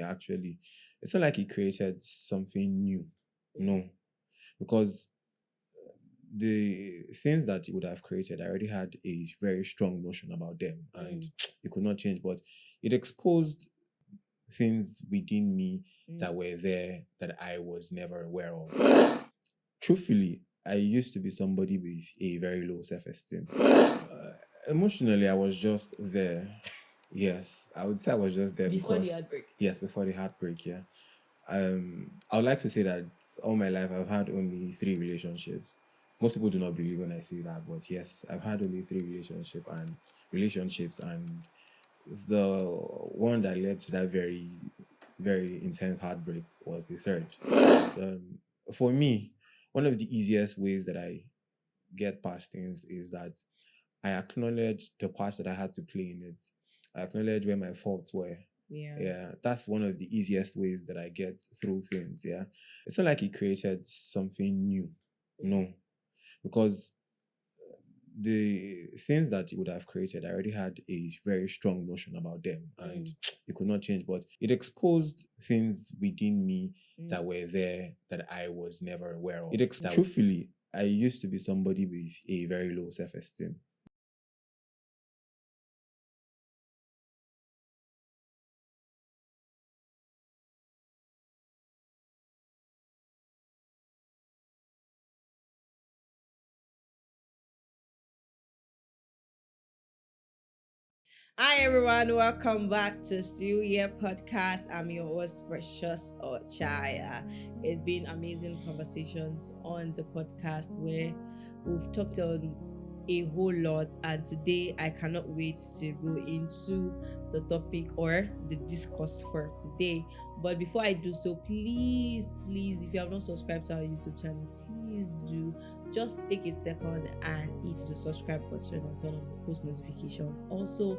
actually. It's not like he created something new. No. Because the things that he would have created, I already had a very strong notion about them and it could not change. But it exposed things within me that were there that I was never aware of. Truthfully, I used to be somebody with a very low self-esteem. Emotionally, I was just there. Yes, I would say I was just there Before the heartbreak. Yes, before the heartbreak, yeah. I would like to say that all my life I've had only 3 relationships. Most people do not believe when I say that, but yes, I've had only 3 relationships, and the one that led to that very, very intense heartbreak was the third. For me, one of the easiest ways that I get past things is that I acknowledge the parts that I had to play in it. I acknowledge where my faults were. Yeah, that's one of the easiest ways that I get through things. Yeah, it's not like he created something new. No, because the things that he would have created, I already had a very strong notion about them and it could not change. But it exposed things within me that were there that I was never aware of. Truthfully, I used to be somebody with a very low self-esteem. Hi everyone, welcome back to Still Here Podcast. I'm your host, Precious Ochiagha. It's been amazing conversations on the podcast where we've talked on a whole lot, and today I cannot wait to go into the topic or the discourse for today. But before I do so, please, if you have not subscribed to our YouTube channel, please do just take a second and hit the subscribe button and turn on the post notification. Also,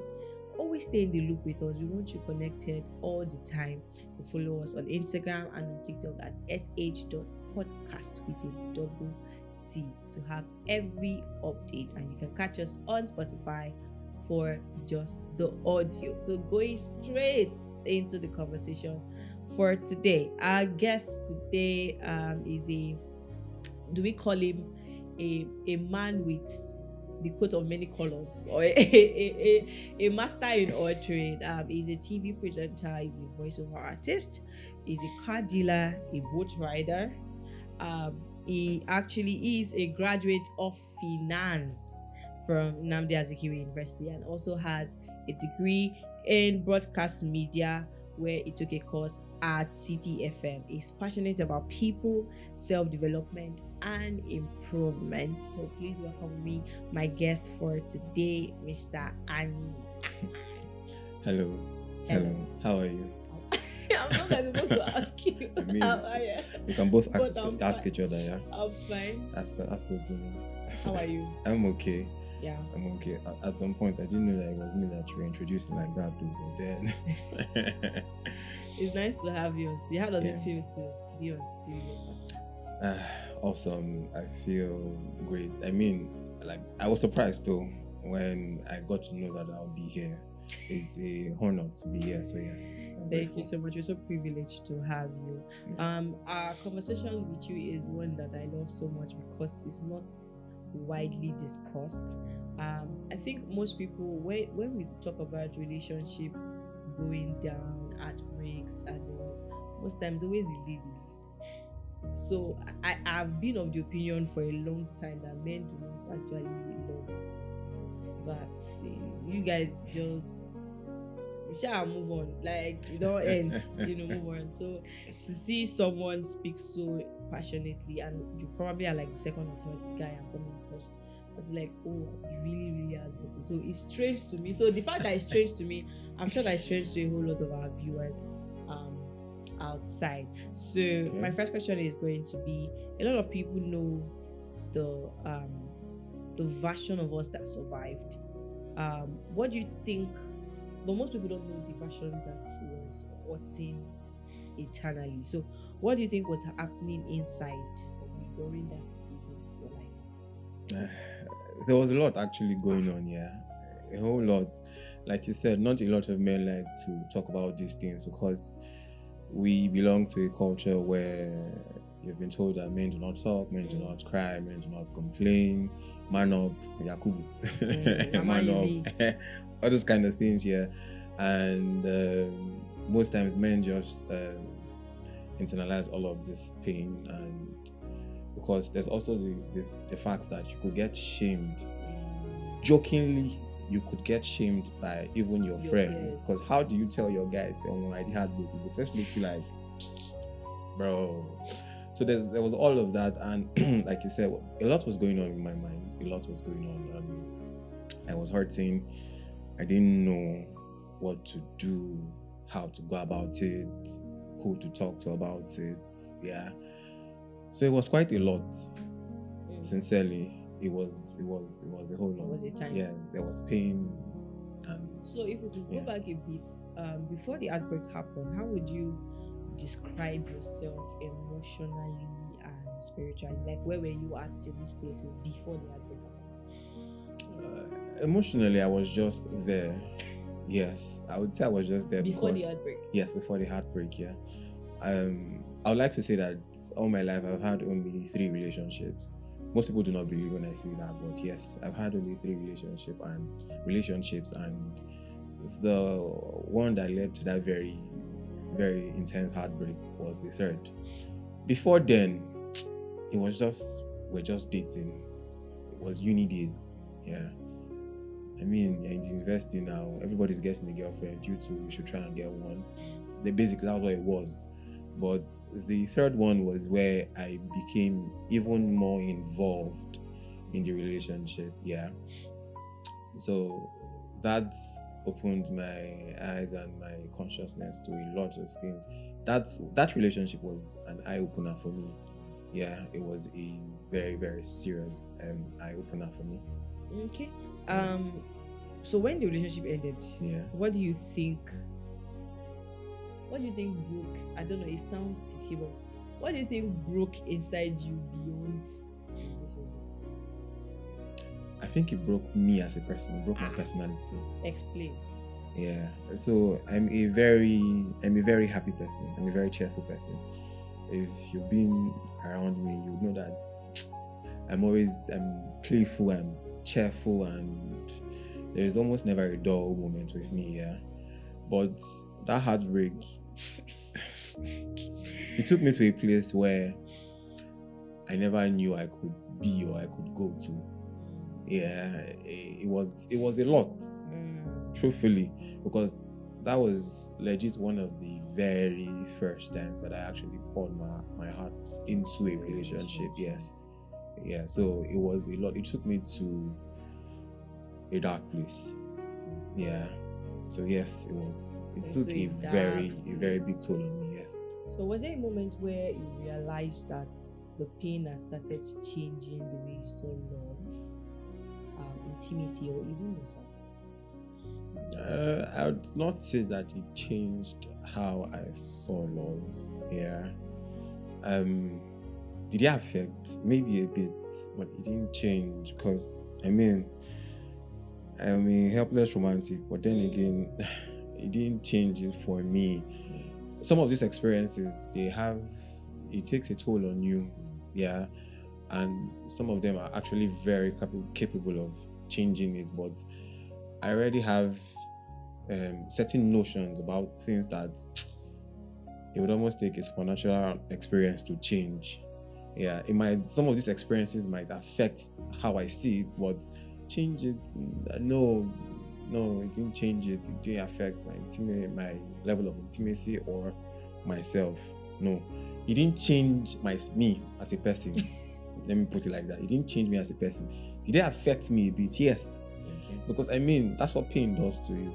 always stay in the loop with us. We want you connected all the time. You follow us on Instagram and on TikTok at sh.podcast with a double T to have every update, and you can catch us on Spotify for just the audio. So going straight into the conversation for today, our guest today is do we call him a man with the coat of many colors, or a master in all trade? He's a TV presenter, he's a voiceover artist, he's a car dealer, a boat rider. He actually is a graduate of finance from Nnamdi Azikiwe University and also has a degree in broadcast media where he took a course at CTFM. He's passionate about people, self-development, and improvement. So please welcome me, my guest for today, Mr. Ani. Hello. How are you? I'm not supposed to ask you. I mean, how are you? We can both ask fine. each other, yeah? I'm fine. Ask her to me. How are you? I'm okay. Yeah. I'm okay. At some point, I didn't know that it was me that you were introducing like that, though. But then, it's nice to have you on Still. How does it feel to be on Still? Awesome. I feel great. I mean, like, I was surprised though when I got to know that I'll be here. It's a honor to be here. So yes. Thank you so much. We're so privileged to have you. Yeah. Our conversation with you is one that I love so much because it's not widely discussed. I think most people, when we talk about relationship going down, heartbreaks and things, most times always the ladies. So I've been of the opinion for a long time that men do not actually love that. You guys just shall move on, like you don't end, move on. So to see someone speak so passionately, and you probably are like the second or third guy I'm coming across, I was like, oh, you really, really are good. So it's strange to me. So the fact that it's strange to me, I'm sure that it's strange to a whole lot of our viewers outside. So my first question is going to be: a lot of people know the version of us that survived. What do you think? But most people don't know the version that was hurting eternally. So what do you think was happening inside of you during that season of your life? There was a lot actually going on, yeah. A whole lot. Like you said, not a lot of men like to talk about these things because we belong to a culture where you've been told that men do not talk, men do not cry, men do not complain, man up, Yakubu, man up, all those kind of things, yeah. And most times men just internalize all of this pain, and because there's also the fact that you could get shamed. Jokingly, you could get shamed by even your friends. Because how do you tell your guys, oh, I did heartbreak? They first look you like, bro. So there was all of that, and like you said, a lot was going on in my mind. A lot was going on. I was hurting. I didn't know what to do, how to go about it, who to talk to about it. Yeah. So it was quite a lot. Sincerely, it was a whole lot. Yeah, there was pain. And so if we could go back a bit, before the outbreak happened, how would you describe yourself emotionally and spiritually? Like, where were you at in these places before the outbreak happened? Emotionally, I was just there. Yes, I would say I was just there before because the outbreak. Yes, before the heartbreak. Yeah. I would like to say that all my life I've had only 3 relationships. Most people do not believe when I say that, but yes, I've had only 3 relationships, and the one that led to that very, very intense heartbreak was the 3rd. Before then, we're just dating. It was uni days. Yeah. I mean, you're in university now. Everybody's getting a girlfriend. You too, you should try and get one. Basically, that's what it was. But the 3rd one was where I became even more involved in the relationship. Yeah. So that opened my eyes and my consciousness to a lot of things. That relationship was an eye-opener for me. Yeah, it was a very, very serious eye-opener for me. Okay. So when the relationship ended, what do you think broke? I don't know, it sounds cliche, but what do you think broke inside you beyond the relationship? I think it broke me as a person. It broke my personality. Explain. Yeah. So I'm a very happy person. I'm a very cheerful person. If you've been around me, you know that I'm playful, I'm cheerful, and there's almost never a dull moment with me. Yeah. But that heartbreak, it took me to a place where I never knew I could be or I could go to. Yeah, it was a lot, truthfully, because that was legit one of the very first times that I actually poured my heart into a relationship. Yes. Yeah, so it was a lot. It took me to a dark place. Yeah. So yes, it took a very big toll on me. Yes. So was there a moment where you realized that the pain has started changing the way you saw love, intimacy, or even yourself? I would not say that it changed how I saw love. Yeah. Did it affect? Maybe a bit, but it didn't change because I'm a helpless romantic, but then again, it didn't change it for me. Some of these experiences, it takes a toll on you, yeah, and some of them are actually very capable of changing it, but I already have certain notions about things that it would almost take a supernatural experience to change. Yeah, some of these experiences might affect how I see it, but change it? No, it didn't change it. It didn't affect my level of intimacy or myself. No, it didn't change me as a person. Let me put it like that. It didn't change me as a person. Did it affect me a bit? Yes. Okay. Because that's what pain does to you.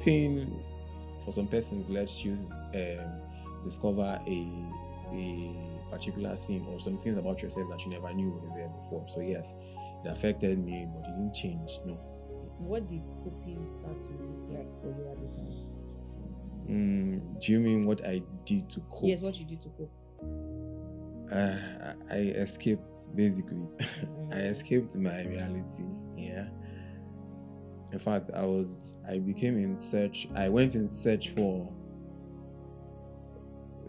Pain, for some persons, lets you discover a particular thing or some things about yourself that you never knew were there before. So yes, it affected me, but it didn't change. No. What did coping start to look like for you at the time? Do you mean what I did to cope? Yes, what you did to cope. I escaped, basically. I escaped my reality. Yeah. In fact, I went in search for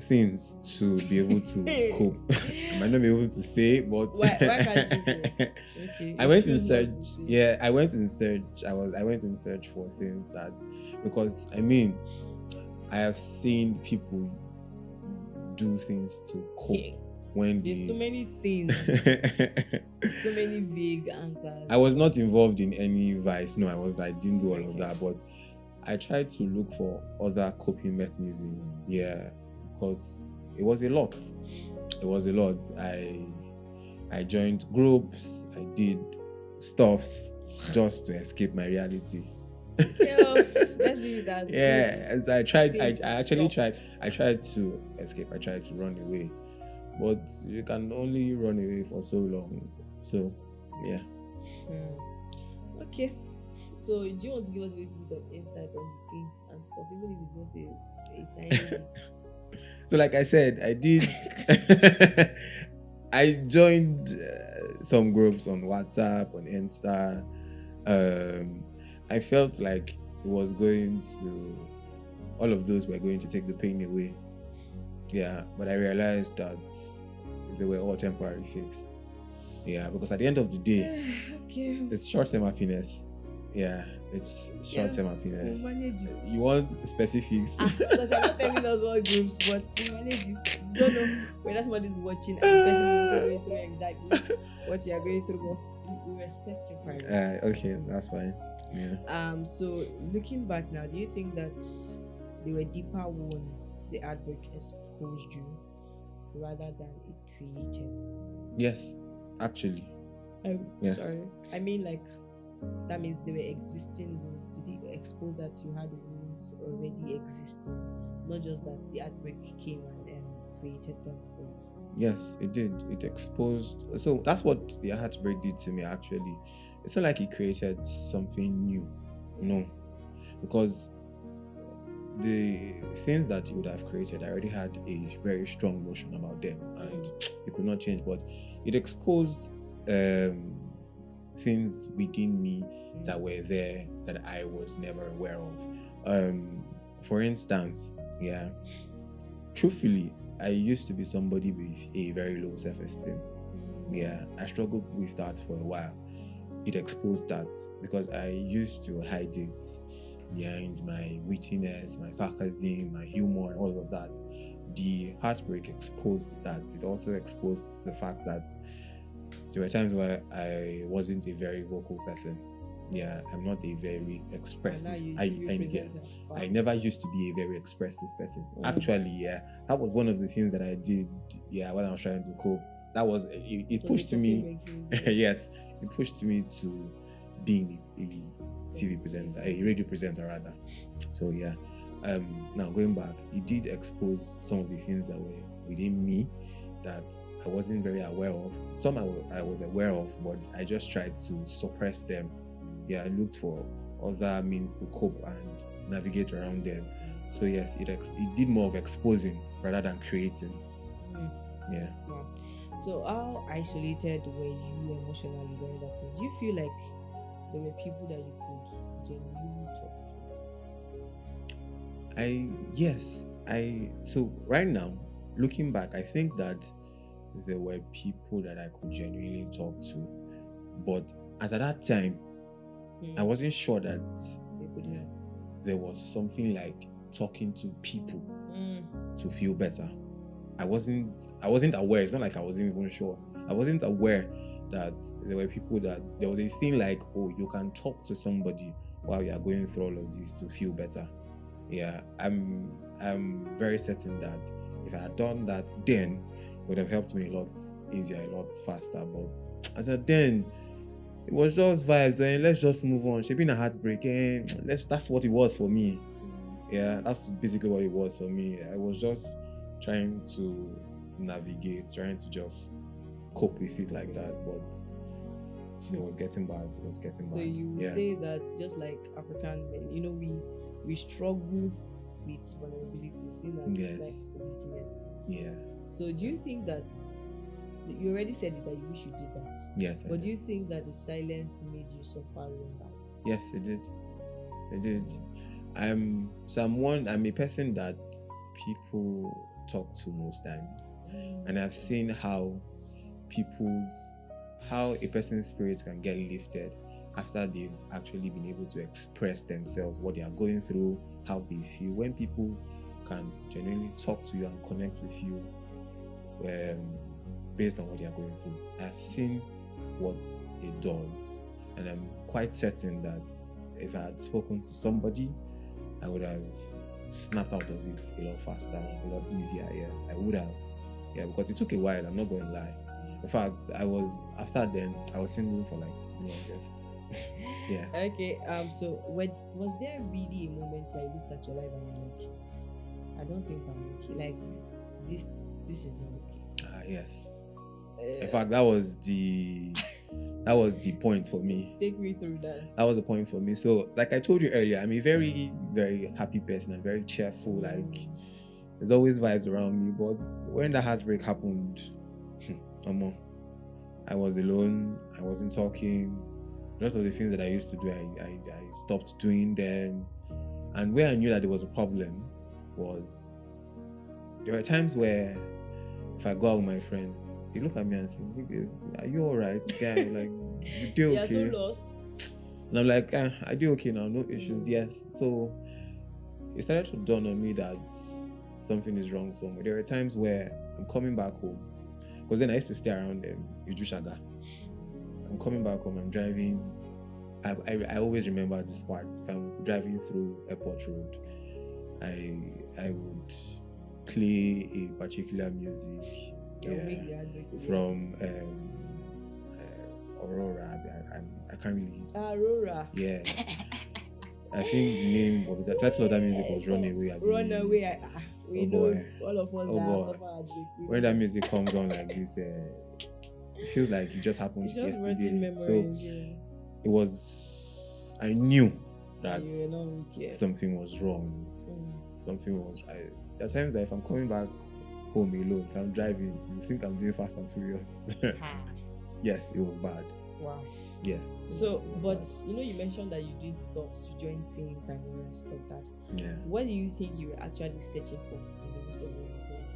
things to be able to cope. I might not be able to say, but Why can't you say? Okay, I you went in choose not search. to say. Yeah, I went in search. I went in search for things that, because I mean, I have seen people do things to cope when There's so they. many things, so many vague answers. I was not involved in any vice. No, I didn't do all of that, but I tried to look for other coping mechanism. Yeah, because it was a lot. It was a lot. I joined groups. I did stuffs just to escape my reality. Okay, let's leave that. Yeah, and so I tried. I actually Stop. tried. I tried to escape. I tried to run away, but you can only run away for so long. So, yeah. Okay. So, do you want to give us a little bit of insight on the things and stuff, even if it's just a tiny bit? So, like I said, I did. I joined some groups on WhatsApp, on Insta. I felt like it was going to, all of those were going to take the pain away. Yeah, but I realized that they were all temporary fix. Yeah, because at the end of the day, Okay. it's short-term happiness. Yeah, it's short-term happiness. We'll manage it. You want specifics? Because you're not telling us what groups, but we manage it. You don't know whether somebody is watching and the person is also going through exactly what you are going through. But we respect your privacy. Okay, that's fine. Yeah. So looking back now, do you think that there were deeper wounds the heartbreak exposed you rather than it created? Yes, actually. Yes. Sorry. I mean, like, that means there were existing wounds. Did it expose that you had wounds already existing, not just that the heartbreak came and created them for you? Yes, it did. It exposed. So that's what the heartbreak did to me. Actually, it's not like it created something new. No, because the things that you would have created, I already had a very strong notion about them, and it could not change. But it exposed things within me that were there that I was never aware of. For instance, yeah, truthfully, I used to be somebody with a very low self-esteem. Yeah, I struggled with that for a while. It exposed that because I used to hide it behind my wittiness, my sarcasm, my humor, and all of that. The heartbreak exposed that. It also exposed the fact that there were times where I wasn't a very vocal person. Yeah, I'm not a very expressive. I never used to be a very expressive person. Actually, yeah, that was one of the things that I did. Yeah, when I was trying to cope, that was it pushed me. Yes, it pushed me to being a TV presenter, a radio presenter rather. So yeah, now going back, it did expose some of the things that were within me that I wasn't very aware of. Some I was aware of, but I just tried to suppress them. Yeah, I looked for other means to cope and navigate around them. So yes, it did more of exposing rather than creating. Yeah. Wow. So how isolated were you emotionally during that season? Do you feel like there were people that you could genuinely talk to? So right now, looking back, I think that there were people that I could genuinely talk to, but as at that time, I wasn't sure that there was something like talking to people to feel better. I wasn't aware. It's not like I wasn't even sure. I wasn't aware that there were people that there was a thing like, oh, you can talk to somebody while you are going through all of this to feel better. Yeah, I'm very certain that if I had done that then, it would have helped me a lot easier, a lot faster. But I said then, it was just vibes, and let's just move on. She been a heartbreak, and that's what it was for me. Yeah, that's basically what it was for me. I was just trying to navigate, trying to just cope with it like that, but it was getting bad. It was getting bad. So you say that just like African men, we struggle with vulnerability, seen as like weakness. Yeah. So do you think that you already said it that you wish you did that? Yes. But do you think that the silence made you suffer longer? Yes, it did. It did. I'm a person that people talk to most times. And I've seen how a person's spirits can get lifted after they've actually been able to express themselves, what they are going through, how they feel. When people can genuinely talk to you and connect with you based on what they are going through, I've seen what it does. And I'm quite certain that if I had spoken to somebody, I would have snapped out of it a lot faster, a lot easier. Yes, I would have. Yeah, because it took a while, I'm not going to lie. In fact, after then, I was single for like the longest. Yes. Okay, so was there really a moment that you looked at your life and you're like, I don't think I'm okay. Like this is not okay. Yes. In fact, that was the point for me. Take me through that. That was the point for me. So, like I told you earlier, I'm a very, very happy person. I'm very cheerful. Like, there's always vibes around me. But when the heartbreak happened, I was alone. I wasn't talking. A lot of the things that I used to do, I stopped doing them. And where I knew that there was a problem was there were times where if I go out with my friends, they look at me and say, "Are you alright, guy? Like, you do okay?" You're so lost. And I'm like, I do okay now, no issues. Yes. So it started to dawn on me that something is wrong somewhere. There are times where I'm coming back home, because then I used to stay around Ochiagha. So I'm coming back home, I'm driving. I always remember this part. If I'm driving through Airport Road, I would play a particular music from Aurora. I can't really. Aurora. Yeah. I think the name of the title of that music was Runaway. Runaway. We know all of us that suffer. When that music comes on like this, it feels like it just happened yesterday. Memories, it was. I knew that something was wrong. Something was. There are times that if I'm coming back home alone, if I'm driving, you think I'm doing Fast and Furious. Yes, it was bad. Wow. Yeah. So, but bad. You mentioned that you did stuff to join things and the rest of that. Yeah. What do you think you were actually searching for in the midst of all those things?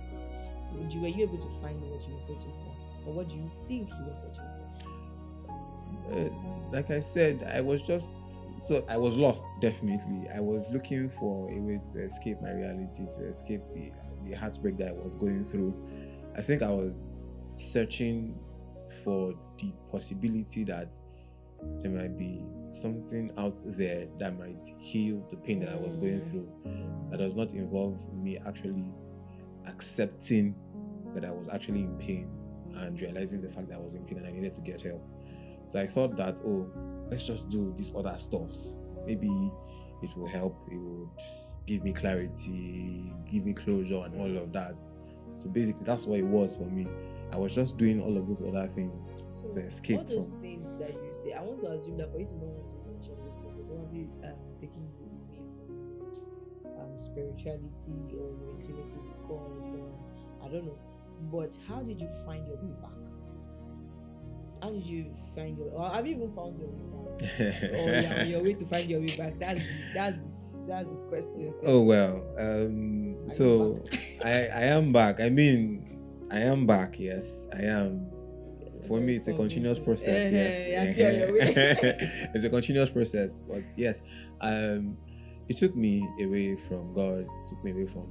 Were you able to find what you were searching for, or what do you think you were searching for? Like I said, I was lost. Definitely, I was looking for a way to escape my reality, to escape the heartbreak that I was going through. I think I was searching for the possibility that there might be something out there that might heal the pain that I was going through, that does not involve me actually accepting that I was actually in pain and realizing the fact that I was in pain and I needed to get help. So I thought that, let's just do these other stuffs. Maybe it will help. It would give me clarity, give me closure and all of that. So basically, that's what it was for me. I was just doing all of those other things to escape all those things that you say, I want to assume that for you to not want to mention those things, you're probably taking you away from spirituality or your intimacy with God, or I don't know. But how did you find your way back? How did you find or have you even found your way back? Or you're on your way to find your way back? That's the question. Oh well, so I am back. I mean, I am back. Yes, I am. For me, it's a continuous process. Yes, it's a continuous process. But yes, it took me away from God. It took me away from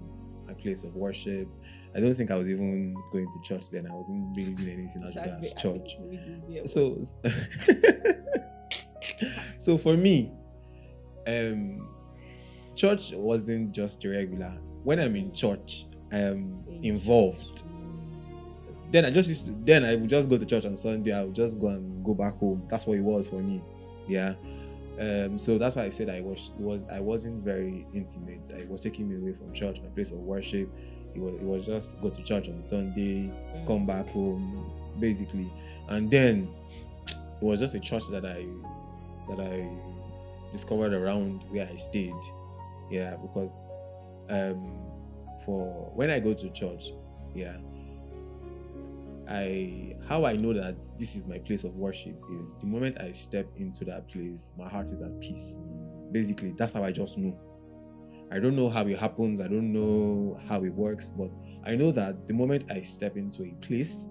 a place of worship. I don't think I was even going to church then. I wasn't really doing anything other than church. So for me, church wasn't just irregular. When I'm in church, I am involved. Then I would just go to church on Sunday. I would just go back home. That's what it was for me. Yeah. So that's why I said I wasn't very intimate. I was taking me away from church, my place of worship. It was just go to church on Sunday, come back home, basically. And then it was just a church that I discovered around where I stayed. Yeah, because for when I go to church, yeah, how I know that this is my place of worship is the moment I step into that place, my heart is at peace. Basically, that's how I just know. I don't know how it happens. I don't know how it works, but I know that the moment I step into a place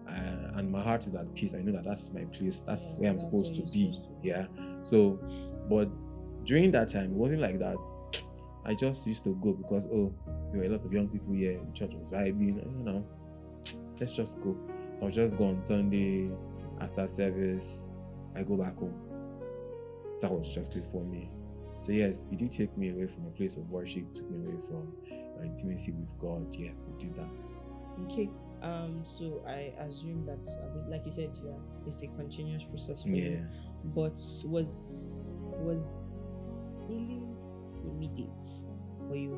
and my heart is at peace, I know that that's my place. That's where I'm supposed to be. Yeah. So, but during that time, it wasn't like that. I just used to go because, there were a lot of young people here. The church was vibing. Let's just go. So I'll just go on Sunday after service. I go back home. That was just it for me. So yes, it did take me away from a place of worship, took me away from my intimacy with God. Yes, it did that. Okay. So I assume that, like you said, it's a continuous process for Yeah. you. But was healing immediate for you,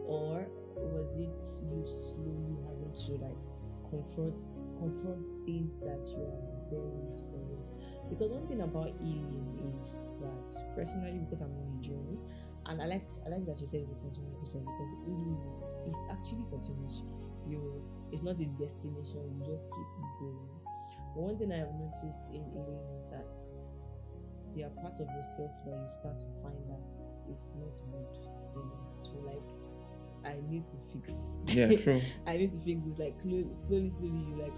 or was it you slowly having to like confront things that you are buried for years? Because one thing about healing is that, personally, because I'm on a journey, and I like that you said it's a continuous process, because healing is actually continuous. It's not a destination, you just keep going. But one thing I have noticed in healing is that there are parts of yourself that you start to find that it's not good anymore. So like, I need to fix. Yeah, true. I need to fix this. Like slowly, you're like,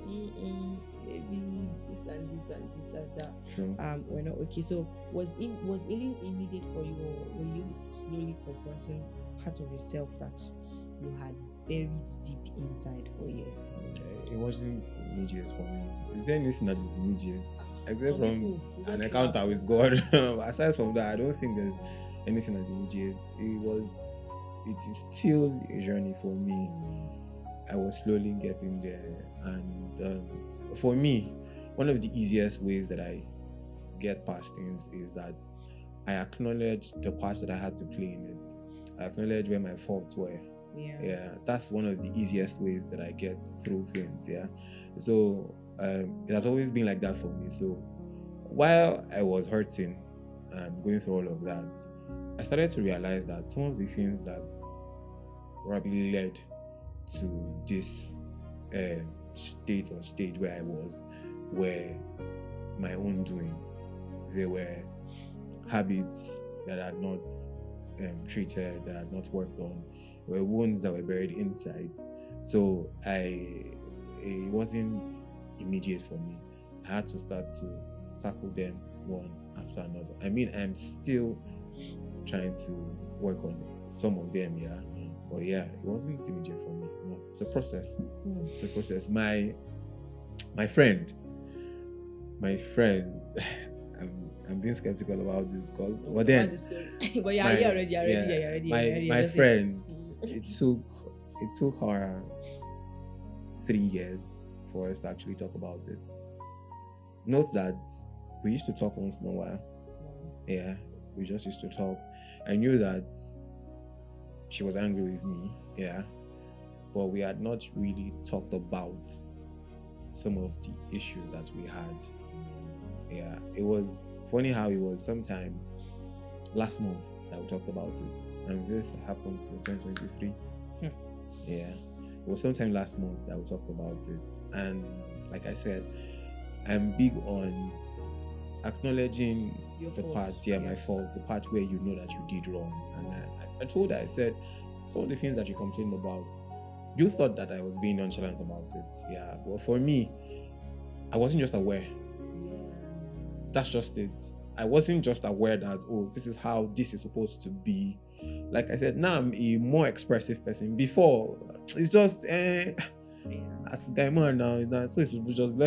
maybe this and this and this and that. True. We're not okay. So was healing immediate for you, or were you slowly confronting parts of yourself that you had buried deep inside for years? It wasn't immediate for me. Is there anything that is immediate? Except Some from people, an just encounter laugh. with God. Aside from that, I don't think there's anything that's immediate. It is still a journey for me. I was slowly getting there. And for me, one of the easiest ways that I get past things is that I acknowledge the parts that I had to play in it. I acknowledge where my faults were. Yeah, that's one of the easiest ways that I get through things. Yeah, so it has always been like that for me. So while I was hurting and going through all of that, I started to realize that some of the things that probably led to this state or stage where I was were my own doing. They were habits that I had not treated, that I had not worked on. They were wounds that were buried inside. So it wasn't immediate for me. I had to start to tackle them one after another. I mean, I'm still trying to work on some of them, yeah. But yeah, it wasn't immediate for me. No, it's a process. It's a process. My friend, I'm being skeptical about this because, but then, but you're ready. My friend, it took her 3 years for us to actually talk about it. Note that we used to talk once in a while. Yeah, we just used to talk. I knew that she was angry with me, yeah, but we had not really talked about some of the issues that we had. Yeah, it was funny how it was sometime last month that we talked about it, and this happened since 2023. Yeah, it was sometime last month that we talked about it, and like I said, I'm big on acknowledging the part, my fault, the part where you know that you did wrong. And I told her, I said, some of the things that you complained about, you thought that I was being nonchalant about it. Yeah, but for me, I wasn't just aware. That's just it. I wasn't just aware that, this is how this is supposed to be. Like I said, now I'm a more expressive person. Before, it's just as a guy man now, so it's just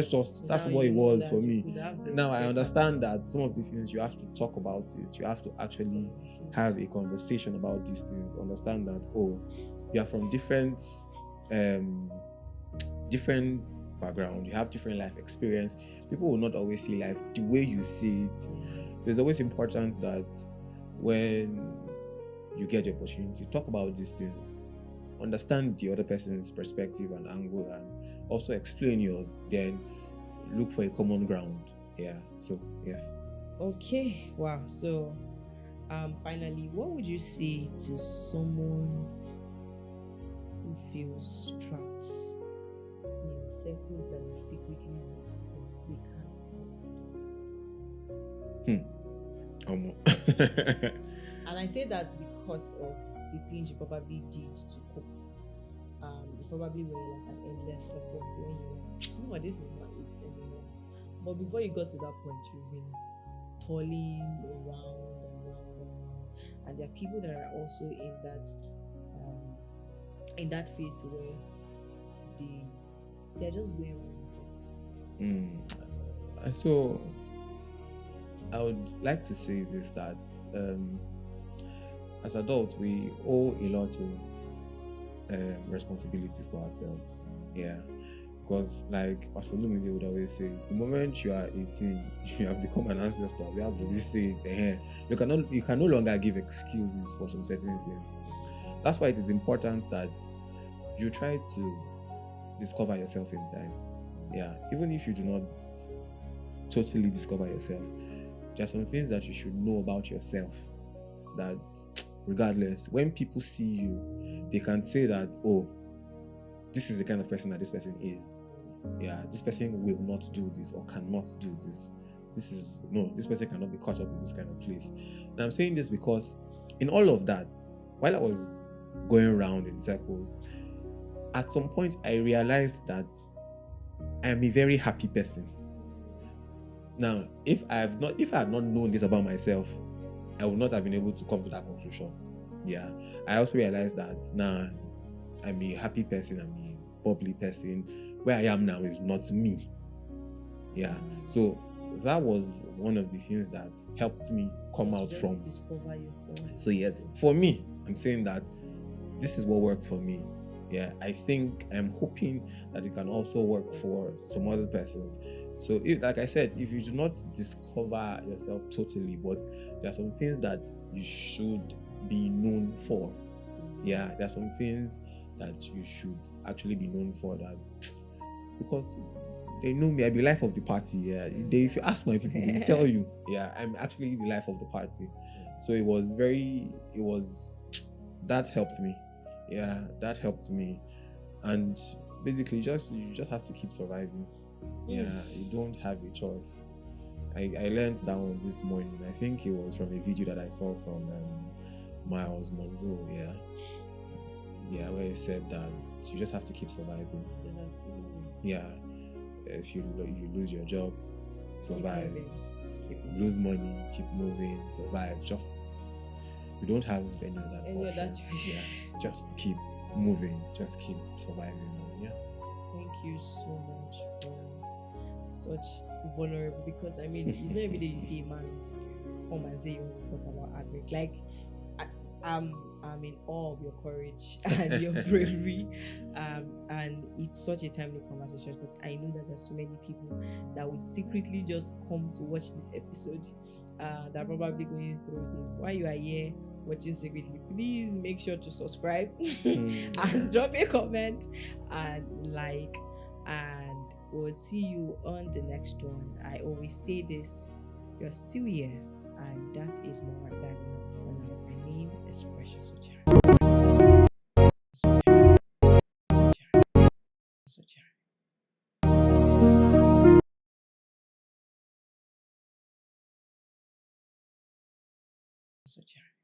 that's what it was for me. Now I understand that some of the things you have to talk about it. You have to actually have a conversation about these things. Understand that you are from different background. You have different life experience. People will not always see life the way you see it. So it's always important that when you get the opportunity, talk about these things. Understand the other person's perspective and angle, and also explain yours. Then look for a common ground. Yeah. So yes. Okay. Wow. So, finally, what would you say to someone who feels trapped in circles that they secretly want, but they can't do? And I say that because of the things you probably did to cope. you probably were like an endless support when you no, this is not it anymore. But before you got to that point, you've been toiling around and round and round. And there are people that are also in that phase where they're just going around themselves. So I would like to say this, that as adults we owe a lot of responsibilities to ourselves. Yeah. Because like Pastor Lumide would always say, the moment you are 18, you have become an ancestor. We have to say it. You can no longer give excuses for some certain things. That's why it is important that you try to discover yourself in time. Yeah. Even if you do not totally discover yourself, there are some things that you should know about yourself that regardless, when people see you, they can say that, oh, this is the kind of person that this person is. Yeah, this person will not do this or cannot do this. This person cannot be caught up in this kind of place. And I'm saying this because in all of that, while I was going around in circles, at some point I realized that I am a very happy person. Now, if I had not known this about myself, I would not have been able to come to that conclusion. Yeah. I also realized that now I'm a happy person, I'm a bubbly person. Where I am now is not me. Yeah. So that was one of the things that helped me come out from. Discover yourself. So yes, for me, I'm saying that this is what worked for me. Yeah. I think I'm hoping that it can also work for some other persons. So like I said, if you do not discover yourself totally, but there are some things that you should be known for. Yeah, there are some things that you should actually be known for, that because they know me, I be life of the party. Yeah, if you ask my people, they tell you, yeah, I'm actually the life of the party. So that helped me. Yeah, that helped me. And basically you just have to keep surviving. Yeah, you don't have a choice. I learned that one this morning. I think it was from a video that I saw from Miles Monroe. Yeah, where he said that you just have to keep surviving. Yeah, if you lose your job, survive. Lose money, keep moving, survive. Just you don't have any other choice. Yeah, just keep moving, just keep surviving. Yeah. Thank you so much for such vulnerable, because I mean it's not every day you see a man come and say you want to talk about heartbreak. Like I'm in awe of your courage and your bravery, and it's such a timely conversation, because I know that there's so many people that would secretly just come to watch this episode that are probably going through this. While you are here watching secretly, please make sure to subscribe and drop a comment and like, and we'll see you on the next one. I always say this, you're still here, and that is more than enough for now. My name is Precious Ochiagha. Ochiagha.